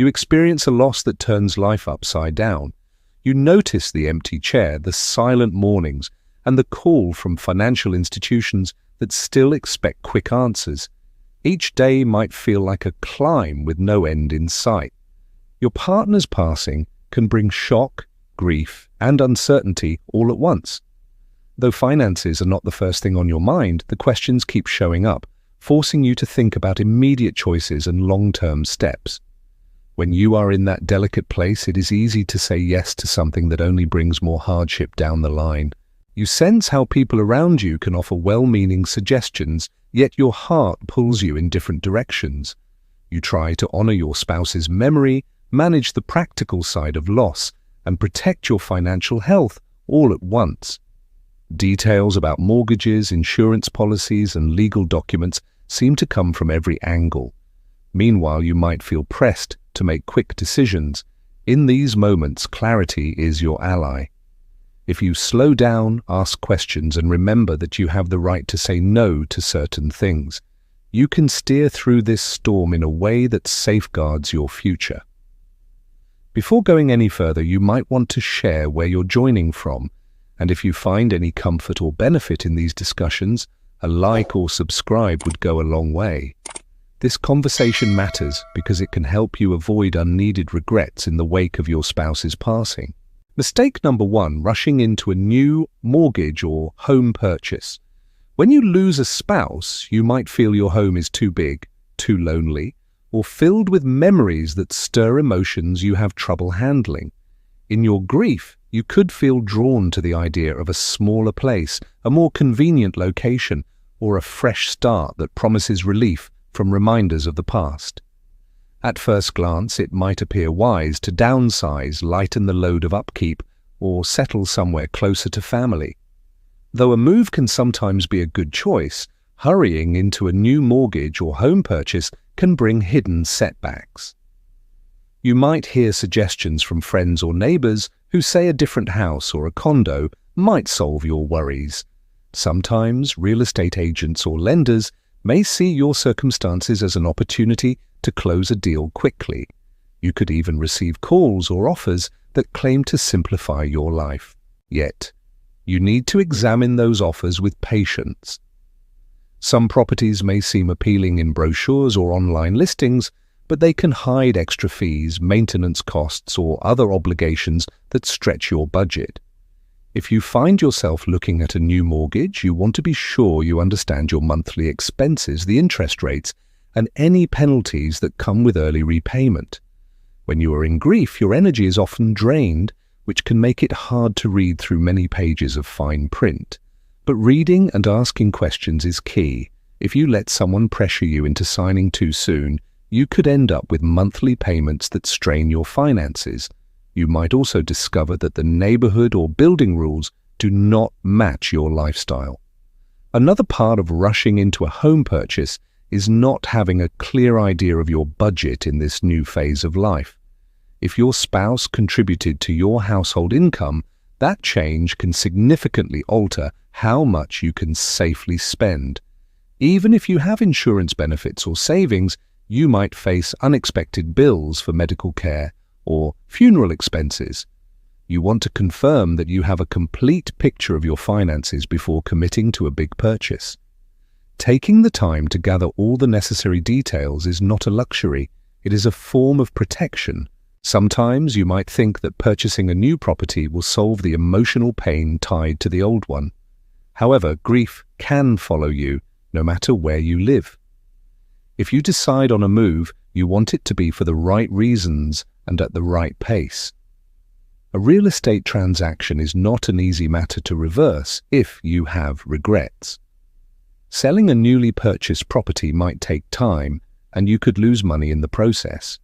You experience a loss that turns life upside down. You notice the empty chair, the silent mornings, and the call from financial institutions that still expect quick answers. Each day might feel like a climb with no end in sight. Your partner's passing can bring shock, grief, and uncertainty all at once. Though finances are not the first thing on your mind, the questions keep showing up, forcing you to think about immediate choices and long-term steps. When you are in that delicate place, it is easy to say yes to something that only brings more hardship down the line. You sense how people around you can offer well-meaning suggestions, yet your heart pulls you in different directions. You try to honor your spouse's memory, manage the practical side of loss, and protect your financial health all at once. Details about mortgages, insurance policies, and legal documents seem to come from every angle. Meanwhile, you might feel pressed to make quick decisions. In these moments, clarity is your ally. If you slow down, ask questions, and remember that you have the right to say no to certain things, you can steer through this storm in a way that safeguards your future. Before going any further, you might want to share where you're joining from, and if you find any comfort or benefit in these discussions, a like or subscribe would go a long way. This conversation matters because it can help you avoid unneeded regrets in the wake of your spouse's passing. Mistake number 1, rushing into a new mortgage or home purchase. When you lose a spouse, you might feel your home is too big, too lonely, or filled with memories that stir emotions you have trouble handling. In your grief, you could feel drawn to the idea of a smaller place, a more convenient location, or a fresh start that promises relief from reminders of the past. At first glance, it might appear wise to downsize, lighten the load of upkeep, or settle somewhere closer to family. Though a move can sometimes be a good choice, hurrying into a new mortgage or home purchase can bring hidden setbacks. You might hear suggestions from friends or neighbors who say a different house or a condo might solve your worries. Sometimes real estate agents or lenders may see your circumstances as an opportunity to close a deal quickly. You could even receive calls or offers that claim to simplify your life. Yet, you need to examine those offers with patience. Some properties may seem appealing in brochures or online listings, but they can hide extra fees, maintenance costs, or other obligations that stretch your budget. If you find yourself looking at a new mortgage, you want to be sure you understand your monthly expenses, the interest rates, and any penalties that come with early repayment. When you are in grief, your energy is often drained, which can make it hard to read through many pages of fine print. But reading and asking questions is key. If you let someone pressure you into signing too soon, you could end up with monthly payments that strain your finances. You might also discover that the neighborhood or building rules do not match your lifestyle. Another part of rushing into a home purchase is not having a clear idea of your budget in this new phase of life. If your spouse contributed to your household income, that change can significantly alter how much you can safely spend. Even if you have insurance benefits or savings, you might face unexpected bills for medical care or funeral expenses. You want to confirm that you have a complete picture of your finances before committing to a big purchase. Taking the time to gather all the necessary details is not a luxury, it is a form of protection. Sometimes you might think that purchasing a new property will solve the emotional pain tied to the old one. However, grief can follow you no matter where you live. If you decide on a move, you want it to be for the right reasons and at the right pace. A real estate transaction is not an easy matter to reverse if you have regrets. Selling a newly purchased property might take time, and you could lose money in the process.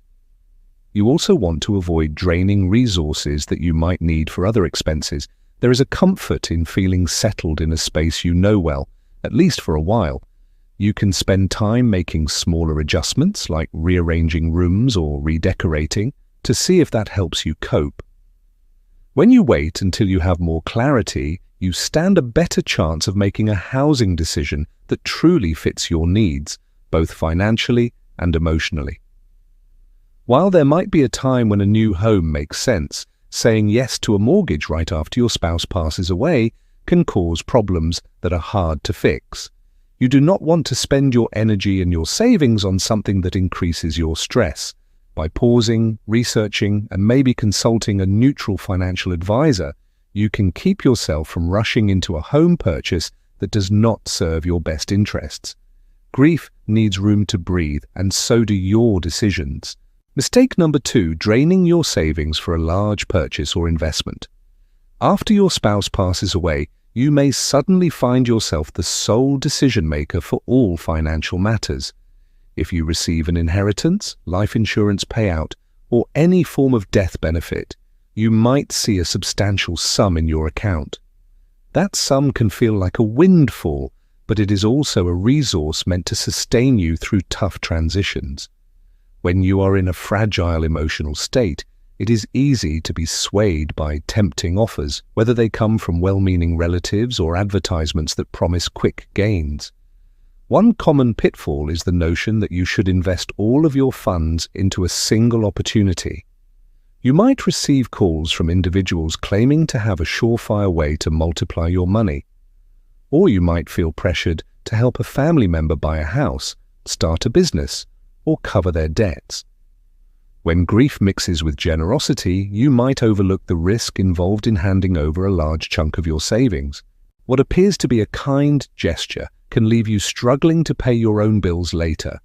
You also want to avoid draining resources that you might need for other expenses. There is a comfort in feeling settled in a space you know well, at least for a while. You can spend time making smaller adjustments, like rearranging rooms or redecorating, to see if that helps you cope. When you wait until you have more clarity, you stand a better chance of making a housing decision that truly fits your needs, both financially and emotionally. While there might be a time when a new home makes sense, saying yes to a mortgage right after your spouse passes away can cause problems that are hard to fix. You do not want to spend your energy and your savings on something that increases your stress. By pausing, researching, and maybe consulting a neutral financial advisor, you can keep yourself from rushing into a home purchase that does not serve your best interests. Grief needs room to breathe, and so do your decisions. Mistake number 2, draining your savings for a large purchase or investment. After your spouse passes away, you may suddenly find yourself the sole decision-maker for all financial matters. If you receive an inheritance, life insurance payout, or any form of death benefit, you might see a substantial sum in your account. That sum can feel like a windfall, but it is also a resource meant to sustain you through tough transitions. When you are in a fragile emotional state, it is easy to be swayed by tempting offers, whether they come from well-meaning relatives or advertisements that promise quick gains. One common pitfall is the notion that you should invest all of your funds into a single opportunity. You might receive calls from individuals claiming to have a surefire way to multiply your money. Or you might feel pressured to help a family member buy a house, start a business, or cover their debts. When grief mixes with generosity, you might overlook the risk involved in handing over a large chunk of your savings. What appears to be a kind gesture can leave you struggling to pay your own bills later.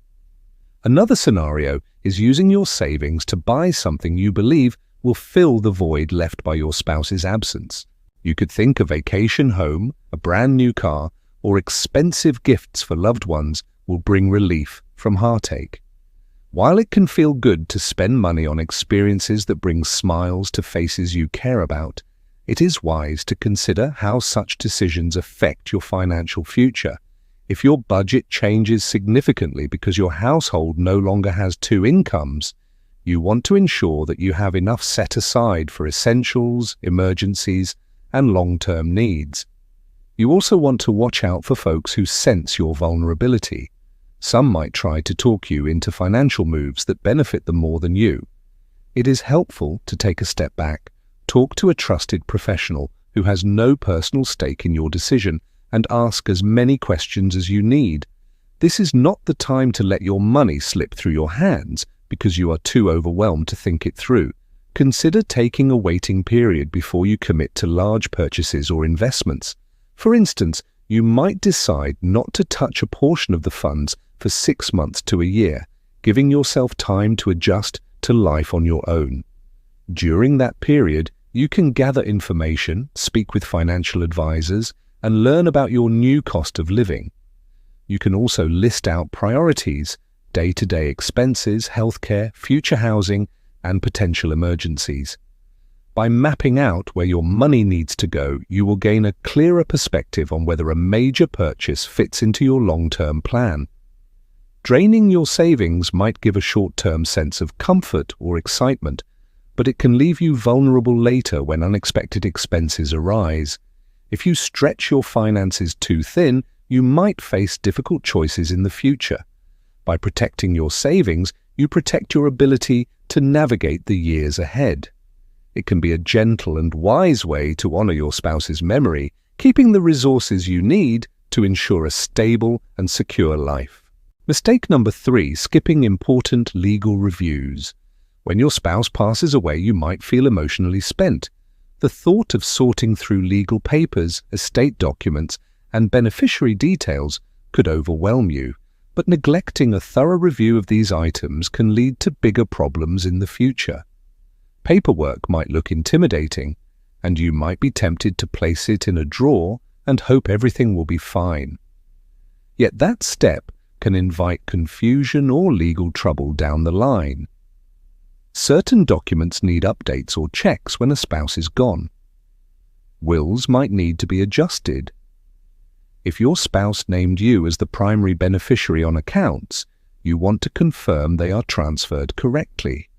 Another scenario is using your savings to buy something you believe will fill the void left by your spouse's absence. You could think a vacation home, a brand new car, or expensive gifts for loved ones will bring relief from heartache. While it can feel good to spend money on experiences that bring smiles to faces you care about, it is wise to consider how such decisions affect your financial future. If your budget changes significantly because your household no longer has 2 incomes, you want to ensure that you have enough set aside for essentials, emergencies, and long-term needs. You also want to watch out for folks who sense your vulnerability. Some might try to talk you into financial moves that benefit them more than you. It is helpful to take a step back, talk to a trusted professional who has no personal stake in your decision, and ask as many questions as you need. This is not the time to let your money slip through your hands because you are too overwhelmed to think it through. Consider taking a waiting period before you commit to large purchases or investments. For instance, you might decide not to touch a portion of the funds for 6 months to a year, giving yourself time to adjust to life on your own. During that period, you can gather information, speak with financial advisors, and learn about your new cost of living. You can also list out priorities, day-to-day expenses, healthcare, future housing, and potential emergencies. By mapping out where your money needs to go, you will gain a clearer perspective on whether a major purchase fits into your long-term plan. Draining your savings might give a short-term sense of comfort or excitement, but it can leave you vulnerable later when unexpected expenses arise. If you stretch your finances too thin, you might face difficult choices in the future. By protecting your savings, you protect your ability to navigate the years ahead. It can be a gentle and wise way to honor your spouse's memory, keeping the resources you need to ensure a stable and secure life. Mistake number 3, skipping important legal reviews. When your spouse passes away, you might feel emotionally spent. The thought of sorting through legal papers, estate documents, and beneficiary details could overwhelm you, but neglecting a thorough review of these items can lead to bigger problems in the future. Paperwork might look intimidating, and you might be tempted to place it in a drawer and hope everything will be fine. Yet that step can invite confusion or legal trouble down the line. Certain documents need updates or checks when a spouse is gone. Wills might need to be adjusted. If your spouse named you as the primary beneficiary on accounts, you want to confirm they are transferred correctly.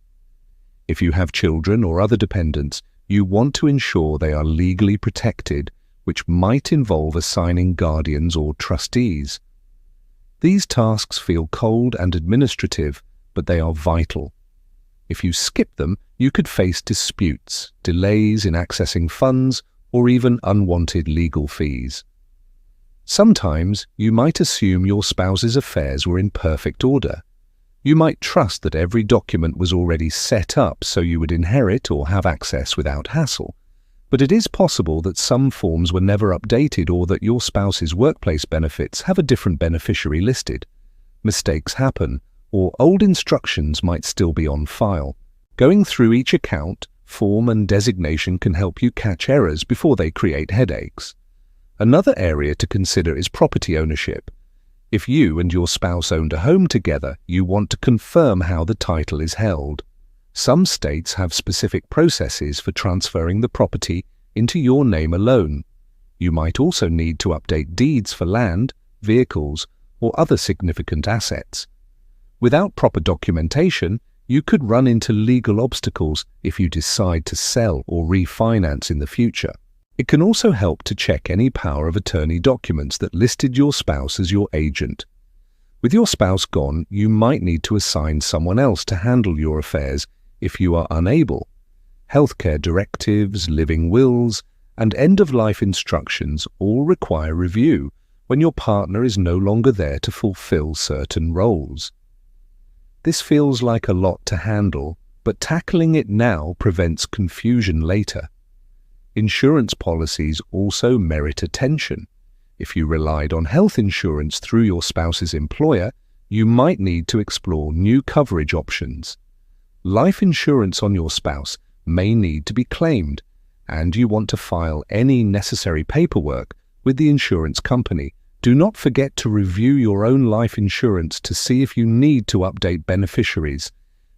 If you have children or other dependents, you want to ensure they are legally protected, which might involve assigning guardians or trustees. These tasks feel cold and administrative, but they are vital. If you skip them, you could face disputes, delays in accessing funds, or even unwanted legal fees. Sometimes you might assume your spouse's affairs were in perfect order. You might trust that every document was already set up so you would inherit or have access without hassle. But it is possible that some forms were never updated or that your spouse's workplace benefits have a different beneficiary listed. Mistakes happen, or old instructions might still be on file. Going through each account, form and designation can help you catch errors before they create headaches. Another area to consider is property ownership. If you and your spouse owned a home together, you want to confirm how the title is held. Some states have specific processes for transferring the property into your name alone. You might also need to update deeds for land, vehicles, or other significant assets. Without proper documentation, you could run into legal obstacles if you decide to sell or refinance in the future. It can also help to check any power of attorney documents that listed your spouse as your agent. With your spouse gone, you might need to assign someone else to handle your affairs if you are unable. Healthcare directives, living wills, and end-of-life instructions all require review when your partner is no longer there to fulfill certain roles. This feels like a lot to handle, but tackling it now prevents confusion later. Insurance policies also merit attention. If you relied on health insurance through your spouse's employer, you might need to explore new coverage options. Life insurance on your spouse may need to be claimed, and you want to file any necessary paperwork with the insurance company. Do not forget to review your own life insurance to see if you need to update beneficiaries.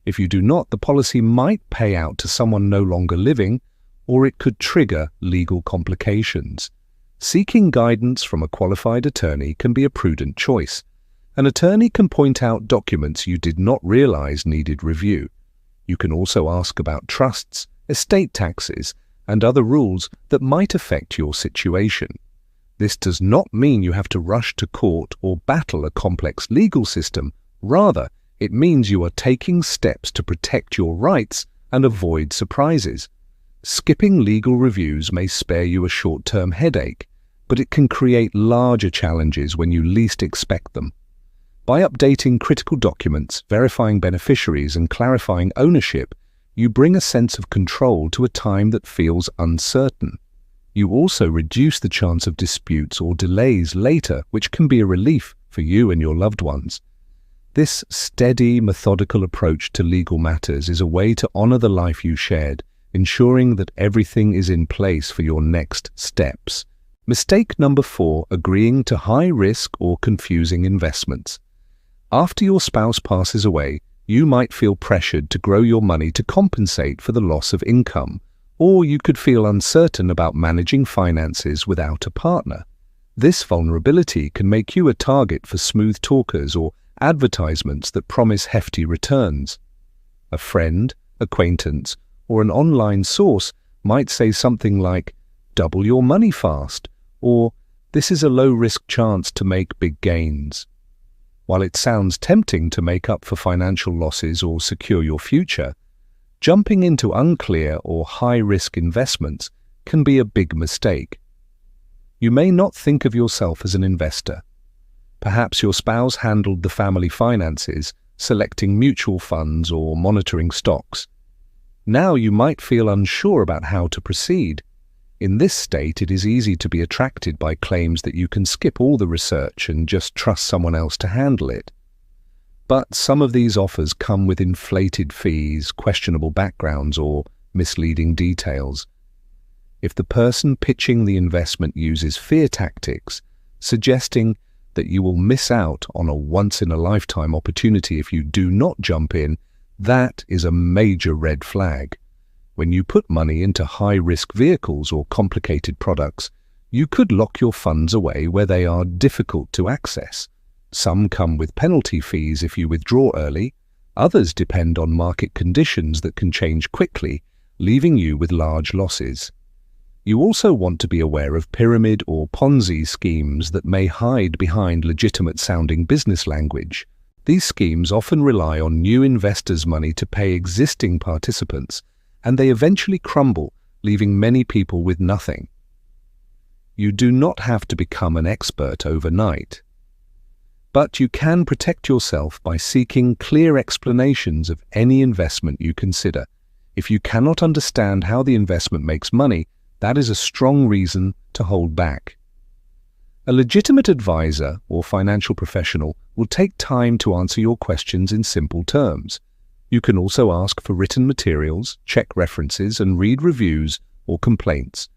If you do not, the policy might pay out to someone no longer living, or it could trigger legal complications. Seeking guidance from a qualified attorney can be a prudent choice. An attorney can point out documents you did not realize needed review. You can also ask about trusts, estate taxes, and other rules that might affect your situation. This does not mean you have to rush to court or battle a complex legal system. Rather, it means you are taking steps to protect your rights and avoid surprises. Skipping legal reviews may spare you a short-term headache, but it can create larger challenges when you least expect them. By updating critical documents, verifying beneficiaries, and clarifying ownership, you bring a sense of control to a time that feels uncertain. You also reduce the chance of disputes or delays later, which can be a relief for you and your loved ones. This steady, methodical approach to legal matters is a way to honor the life you shared, ensuring that everything is in place for your next steps. Mistake number 4, agreeing to high-risk or confusing investments. After your spouse passes away, you might feel pressured to grow your money to compensate for the loss of income, or you could feel uncertain about managing finances without a partner. This vulnerability can make you a target for smooth talkers or advertisements that promise hefty returns. A friend, acquaintance, or an online source might say something like, "Double your money fast," or "This is a low-risk chance to make big gains." While it sounds tempting to make up for financial losses or secure your future, jumping into unclear or high-risk investments can be a big mistake. You may not think of yourself as an investor. Perhaps your spouse handled the family finances, selecting mutual funds or monitoring stocks. Now you might feel unsure about how to proceed. In this state, it is easy to be attracted by claims that you can skip all the research and just trust someone else to handle it. But some of these offers come with inflated fees, questionable backgrounds, or misleading details. If the person pitching the investment uses fear tactics, suggesting that you will miss out on a once-in-a-lifetime opportunity if you do not jump in, that is a major red flag. When you put money into high-risk vehicles or complicated products, you could lock your funds away where they are difficult to access. Some come with penalty fees if you withdraw early. Others depend on market conditions that can change quickly, leaving you with large losses. You also want to be aware of pyramid or Ponzi schemes that may hide behind legitimate-sounding business language. These schemes often rely on new investors' money to pay existing participants, and they eventually crumble, leaving many people with nothing. You do not have to become an expert overnight, but you can protect yourself by seeking clear explanations of any investment you consider. If you cannot understand how the investment makes money, that is a strong reason to hold back. A legitimate advisor or financial professional will take time to answer your questions in simple terms. You can also ask for written materials, check references, and read reviews or complaints.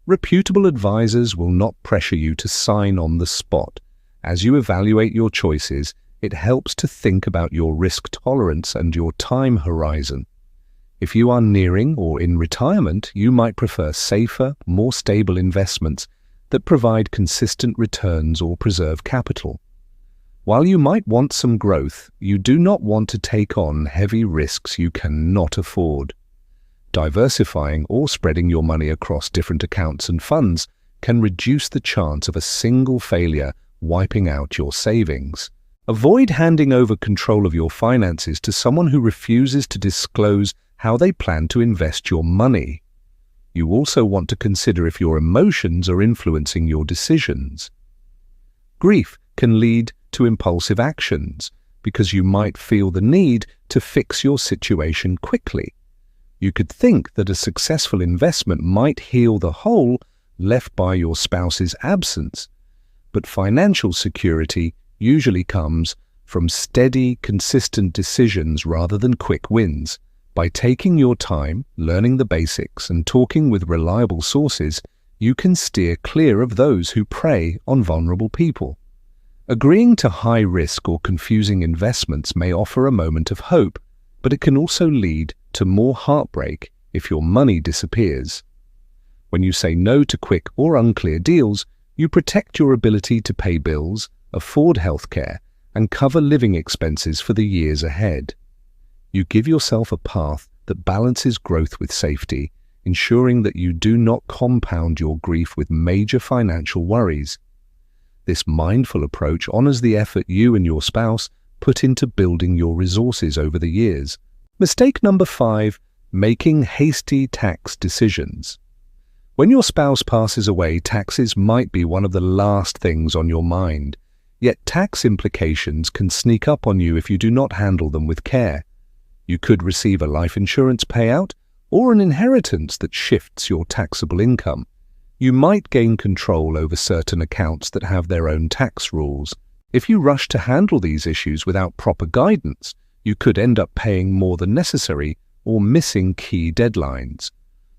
Reputable advisors will not pressure you to sign on the spot. As you evaluate your choices, it helps to think about your risk tolerance and your time horizon. If you are nearing or in retirement, you might prefer safer, more stable investments that provide consistent returns or preserve capital. While you might want some growth, you do not want to take on heavy risks you cannot afford. Diversifying or spreading your money across different accounts and funds can reduce the chance of a single failure wiping out your savings. Avoid handing over control of your finances to someone who refuses to disclose how they plan to invest your money. You also want to consider if your emotions are influencing your decisions. Grief can lead to impulsive actions because you might feel the need to fix your situation quickly. You could think that a successful investment might heal the hole left by your spouse's absence, but financial security usually comes from steady, consistent decisions rather than quick wins. By taking your time, learning the basics, and talking with reliable sources, you can steer clear of those who prey on vulnerable people. Agreeing to high-risk or confusing investments may offer a moment of hope, but it can also lead to more heartbreak if your money disappears. When you say no to quick or unclear deals, you protect your ability to pay bills, afford healthcare, and cover living expenses for the years ahead. You give yourself a path that balances growth with safety, ensuring that you do not compound your grief with major financial worries. This mindful approach honors the effort you and your spouse put into building your resources over the years. Mistake number 5, making hasty tax decisions. When your spouse passes away, taxes might be one of the last things on your mind. Yet tax implications can sneak up on you if you do not handle them with care. You could receive a life insurance payout or an inheritance that shifts your taxable income. You might gain control over certain accounts that have their own tax rules. If you rush to handle these issues without proper guidance, you could end up paying more than necessary or missing key deadlines.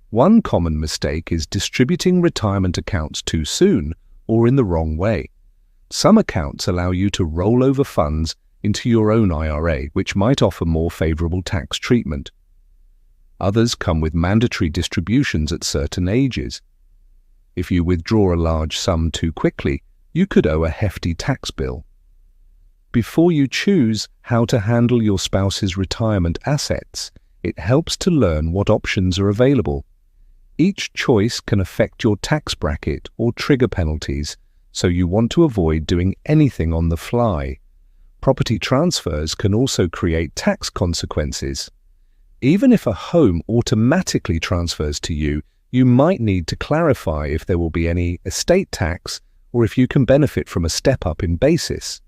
One common mistake is distributing retirement accounts too soon or in the wrong way. Some accounts allow you to roll over funds into your own IRA, which might offer more favorable tax treatment. Others come with mandatory distributions at certain ages. If you withdraw a large sum too quickly, you could owe a hefty tax bill. Before you choose how to handle your spouse's retirement assets, it helps to learn what options are available. Each choice can affect your tax bracket or trigger penalties, so you want to avoid doing anything on the fly. Property transfers can also create tax consequences. Even if a home automatically transfers to you, you might need to clarify if there will be any estate tax or if you can benefit from a step-up in basis.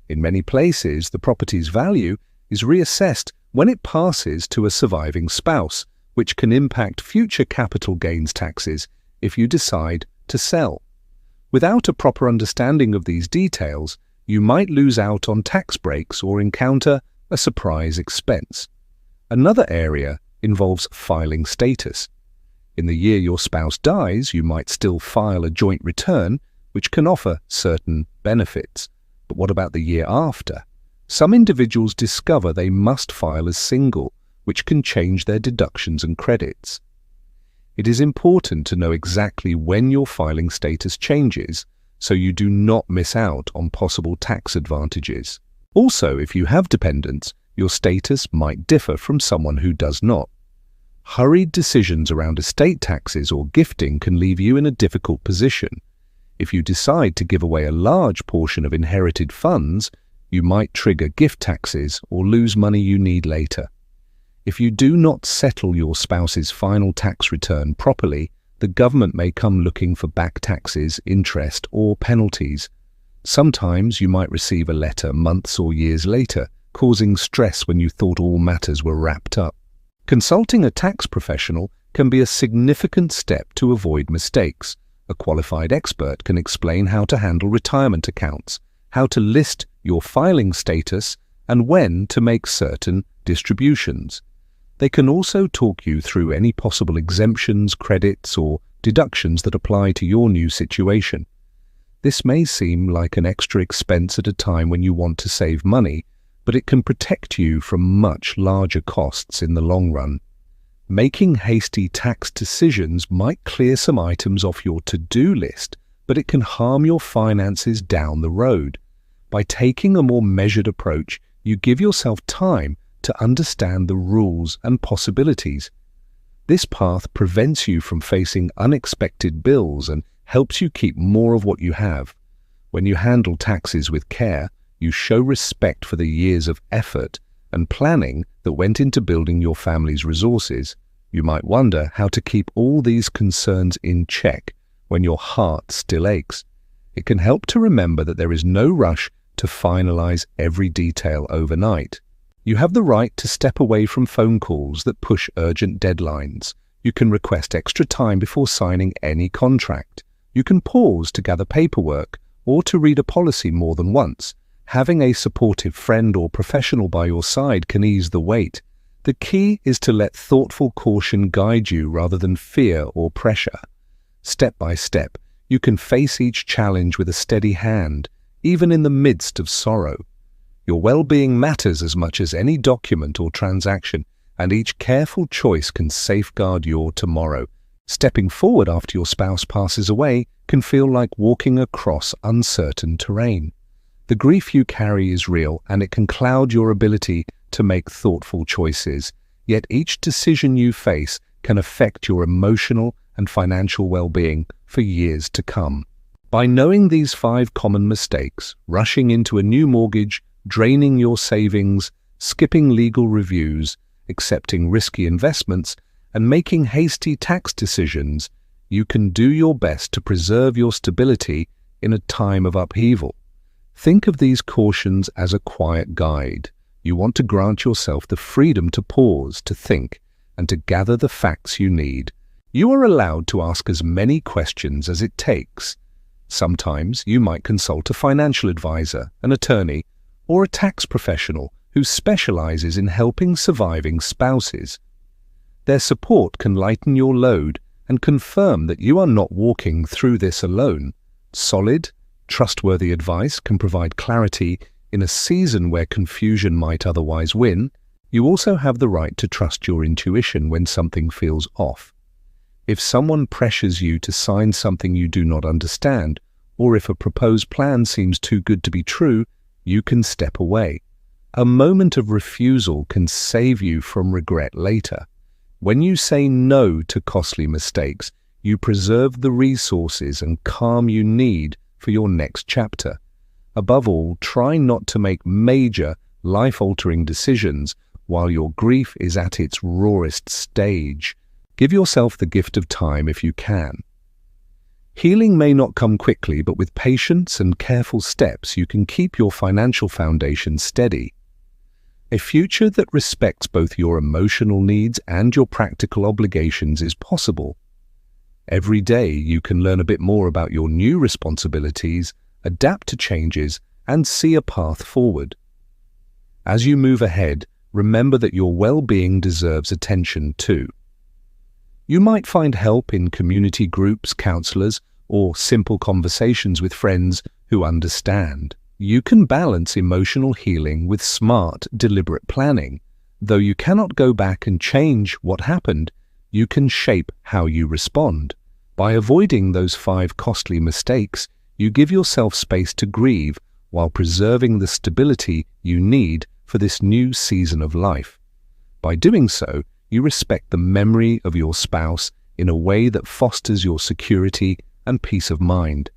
In many places, the property's value is reassessed when it passes to a surviving spouse, which can impact future capital gains taxes if you decide to sell. Without a proper understanding of these details, you might lose out on tax breaks or encounter a surprise expense. Another area involves filing status. In the year your spouse dies, you might still file a joint return, which can offer certain benefits. But what about the year after? Some individuals discover they must file as single, which can change their deductions and credits. It is important to know exactly when your filing status changes, so you do not miss out on possible tax advantages. Also, if you have dependents, your status might differ from someone who does not. Hurried decisions around estate taxes or gifting can leave you in a difficult position. If you decide to give away a large portion of inherited funds, You might trigger gift taxes or lose money you need later. If you do not settle your spouse's final tax return properly, the government may come looking for back taxes, interest, or penalties. Sometimes you might receive a letter months or years later, causing stress when you thought all matters were wrapped up. Consulting a tax professional can be a significant step to avoid mistakes. A qualified expert can explain how to handle retirement accounts, how to list your filing status, and when to make certain distributions. They can also talk you through any possible exemptions, credits, or deductions that apply to your new situation. This may seem like an extra expense at a time when you want to save money, but it can protect you from much larger costs in the long run. Making hasty tax decisions might clear some items off your to-do list, but it can harm your finances down the road. By taking a more measured approach, you give yourself time to understand the rules and possibilities. This path prevents you from facing unexpected bills and helps you keep more of what you have. When you handle taxes with care, you show respect for the years of effort and planning that went into building your family's resources. You might wonder how to keep all these concerns in check when your heart still aches. It can help to remember that there is no rush to finalize every detail overnight. You have the right to step away from phone calls that push urgent deadlines. You can request extra time before signing any contract. You can pause to gather paperwork or to read a policy more than once. Having a supportive friend or professional by your side can ease the weight. The key is to let thoughtful caution guide you rather than fear or pressure. Step by step, you can face each challenge with a steady hand, even in the midst of sorrow. Your well-being matters as much as any document or transaction, and each careful choice can safeguard your tomorrow. Stepping forward after your spouse passes away can feel like walking across uncertain terrain. The grief you carry is real, and it can cloud your ability to make thoughtful choices. Yet each decision you face can affect your emotional and financial well-being for years to come. By knowing these 5 common mistakes, rushing into a new mortgage, draining your savings, skipping legal reviews, accepting risky investments, and making hasty tax decisions, you can do your best to preserve your stability in a time of upheaval. Think of these cautions as a quiet guide. You want to grant yourself the freedom to pause, to think, and to gather the facts you need. You are allowed to ask as many questions as it takes. Sometimes you might consult a financial advisor, an attorney, or a tax professional who specializes in helping surviving spouses. Their support can lighten your load and confirm that you are not walking through this alone. Solid, trustworthy advice can provide clarity in a season where confusion might otherwise win. You also have the right to trust your intuition when something feels off. If someone pressures you to sign something you do not understand, or if a proposed plan seems too good to be true, you can step away. A moment of refusal can save you from regret later. When you say no to costly mistakes, you preserve the resources and calm you need for your next chapter. Above all, try not to make major, life-altering decisions while your grief is at its rawest stage. Give yourself the gift of time if you can. Healing may not come quickly, but with patience and careful steps, you can keep your financial foundation steady. A future that respects both your emotional needs and your practical obligations is possible. Every day you can learn a bit more about your new responsibilities, adapt to changes, and see a path forward. As you move ahead, remember that your well-being deserves attention too. You might find help in community groups, counselors, or simple conversations with friends who understand. You can balance emotional healing with smart, deliberate planning. Though you cannot go back and change what happened, you can shape how you respond. By avoiding those 5 costly mistakes, you give yourself space to grieve while preserving the stability you need for this new season of life. By doing so, you respect the memory of your spouse in a way that fosters your security and peace of mind.